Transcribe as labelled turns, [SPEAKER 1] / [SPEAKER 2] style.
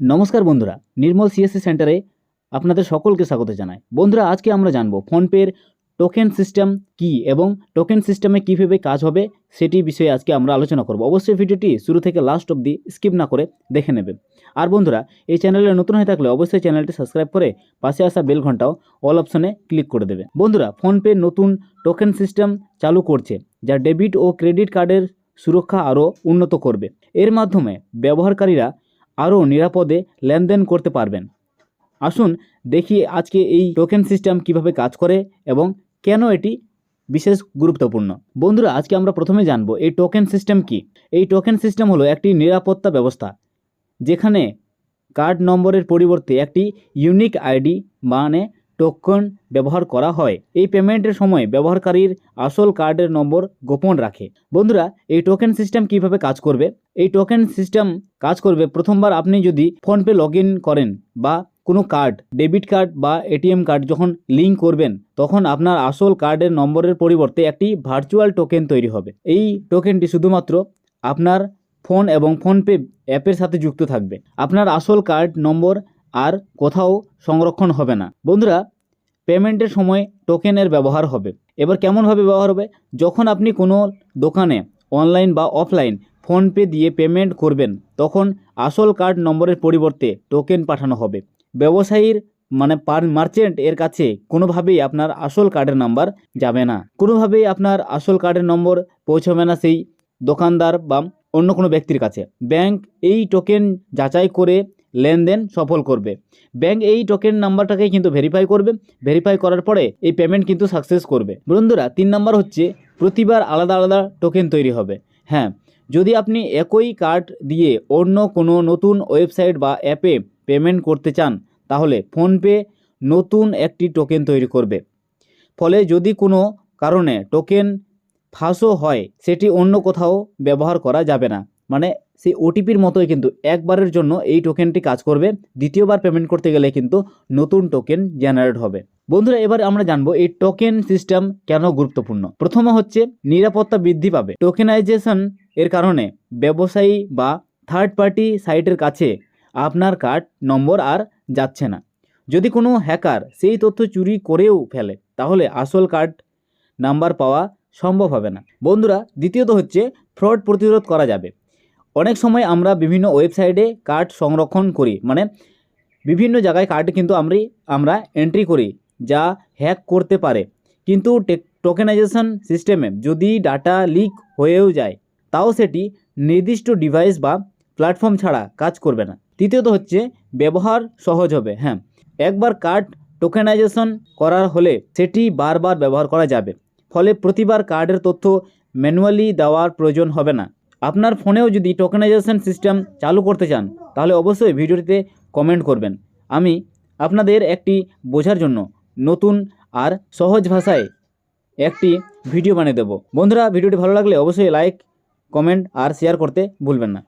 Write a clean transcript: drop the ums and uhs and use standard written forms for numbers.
[SPEAKER 1] নমস্কার বন্ধুরা, নির্মল সিএসসি সেন্টারে আপনাদের সকলকে স্বাগত জানাই। বন্ধুরা, আজকে আমরা জানব ফোনপের টোকেন সিস্টেম কি এবং টোকেন সিস্টেমে কীভাবে কাজ হবে সেটি বিষয়ে আজকে আমরা আলোচনা করব। অবশ্যই ভিডিওটি শুরু থেকে লাস্ট অবধি স্কিপ না করে দেখে নেবেন। আর বন্ধুরা, এই চ্যানেলে নতুন হয়ে থাকলে অবশ্যই চ্যানেলটি সাবস্ক্রাইব করে পাশে আসা বেল ঘন্টাও অল অপশনে ক্লিক করে দেবে। বন্ধুরা, ফোনপে নতুন টোকেন সিস্টেম চালু করছে, যা ডেবিট ও ক্রেডিট কার্ডের সুরক্ষা আরও উন্নত করবে। এর মাধ্যমে ব্যবহারকারীরা আরও নিরাপদে লেনদেন করতে পারবেন। আসুন দেখি আজকে এই টোকেন সিস্টেম কিভাবে কাজ করে এবং কেন এটি বিশেষ গুরুত্বপূর্ণ। বন্ধুরা, আজকে আমরা প্রথমে জানব এই টোকেন সিস্টেম কি। এই টোকেন সিস্টেম হলো একটি নিরাপত্তা ব্যবস্থা যেখানে কার্ড নম্বরের পরিবর্তে একটি ইউনিক আইডি মানে টোকেন ব্যবহার করা হয়। এই পেমেন্টের সময় ব্যবহারকারীর আসল কার্ডের নম্বর গোপন রাখে। বন্ধুরা, এই টোকেন সিস্টেম কিভাবে কাজ করবে? এই টোকেন সিস্টেম কাজ করবে প্রথমবার আপনি যদি ফোনপে লগ ইন করেন বা কোনো কার্ড, ডেবিট কার্ড বা এটিএম কার্ড যখন লিঙ্ক করবেন, তখন আপনার আসল কার্ডের নম্বরের পরিবর্তে একটি ভার্চুয়াল টোকেন তৈরি হবে। এই টোকেনটি শুধুমাত্র আপনার ফোন এবং ফোনপে অ্যাপের সাথে যুক্ত থাকবে। আপনার আসল কার্ড নম্বর আর কোথাও সংরক্ষণ হবে না। বন্ধুরা, পেমেন্টের সময় টোকেনের ব্যবহার হবে। এবার কেমনভাবে ব্যবহার হবে? যখন আপনি কোনো দোকানে অনলাইন বা অফলাইন ফোনপে দিয়ে পেমেন্ট করবেন, তখন আসল কার্ড নম্বরের পরিবর্তে টোকেন পাঠানো হবে। ব্যবসায়ীর মানে মার্চেন্ট এর কাছে কোনোভাবেই আপনার আসল কার্ডের নাম্বার যাবে না, কোনোভাবেই আপনার আসল কার্ডের নম্বর পৌঁছবে না সেই দোকানদার বা অন্য কোনো ব্যক্তির কাছে। ব্যাংক এই টোকেন যাচাই করে লেনদেন সফল করবে। ব্যাংক এই টোকেন নাম্বারটাকে কিন্তু ভেরিফাই করবে। ভেরিফাই করার পরে এই পেমেন্ট কিন্তু সাকসেস করবে। বন্ধুরা, 3 নাম্বার হচ্ছে প্রতিবার আলাদা আলাদা টোকেন তৈরি হবে। হ্যাঁ, যদি আপনি একই কার্ড দিয়ে অন্য কোনো নতুন ওয়েবসাইট বা অ্যাপে পেমেন্ট করতে চান, তাহলে ফোনপে নতুন একটি টোকেন তৈরি করবে। ফলে যদি কোনো কারণে টোকেন ফাঁসও হয়, সেটি অন্য কোথাও ব্যবহার করা যাবে না। মানে সেই ওটিপির মতোই কিন্তু একবারের জন্য এই টোকেনটি কাজ করবে। দ্বিতীয়বার পেমেন্ট করতে গেলে কিন্তু নতুন টোকেন জেনারেট হবে। বন্ধুরা, এবার আমরা জানবো এই টোকেন সিস্টেম কেন গুরুত্বপূর্ণ। প্রথমে হচ্ছে নিরাপত্তা বৃদ্ধি পাবে। টোকেনাইজেশন এর কারণে ব্যবসায়ী বা থার্ড পার্টি সাইটের কাছে আপনার কার্ড নম্বর আর যাচ্ছে না। যদি কোনো হ্যাকার সেই তথ্য চুরি করেও ফেলে, তাহলে আসল কার্ড নাম্বার পাওয়া সম্ভব হবে না। বন্ধুরা, দ্বিতীয়ত হচ্ছে ফ্রড প্রতিরোধ করা যাবে। অনেক সময় আমরা বিভিন্ন ওয়েবসাইটে কার্ড সংরক্ষণ করি, মানে বিভিন্ন জায়গায় কার্ড কিন্তু আমরা এন্ট্রি করি, যা হ্যাক করতে পারে। কিন্তু টোকেনাইজেশন সিস্টেমে যদি ডাটা লিক হয়েও যায়, তাও সেটি নির্দিষ্ট ডিভাইস বা প্ল্যাটফর্ম ছাড়া কাজ করবে না। তৃতীয়ত হচ্ছে ব্যবহার সহজ হবে। হ্যাঁ, একবার কার্ড টোকেনাইজেশন করার হলে সেটি বারবার ব্যবহার করা যাবে। ফলে প্রতিবার কার্ডের তথ্য ম্যানুয়ালি দেওয়ার প্রয়োজন হবে না। আপনার ফোনেও যদি টোকেনাইজেশন সিস্টেম চালু করতে চান, তাহলে অবশ্যই ভিডিওটিতে কমেন্ট করবেন। আমি আপনাদের একটি বোঝার জন্য নতুন আর সহজ ভাষায় একটি ভিডিও বানিয়ে দেবো। বন্ধুরা, ভিডিওটি ভালো লাগলে অবশ্যই লাইক, কমেন্ট আর শেয়ার করতে ভুলবেন না।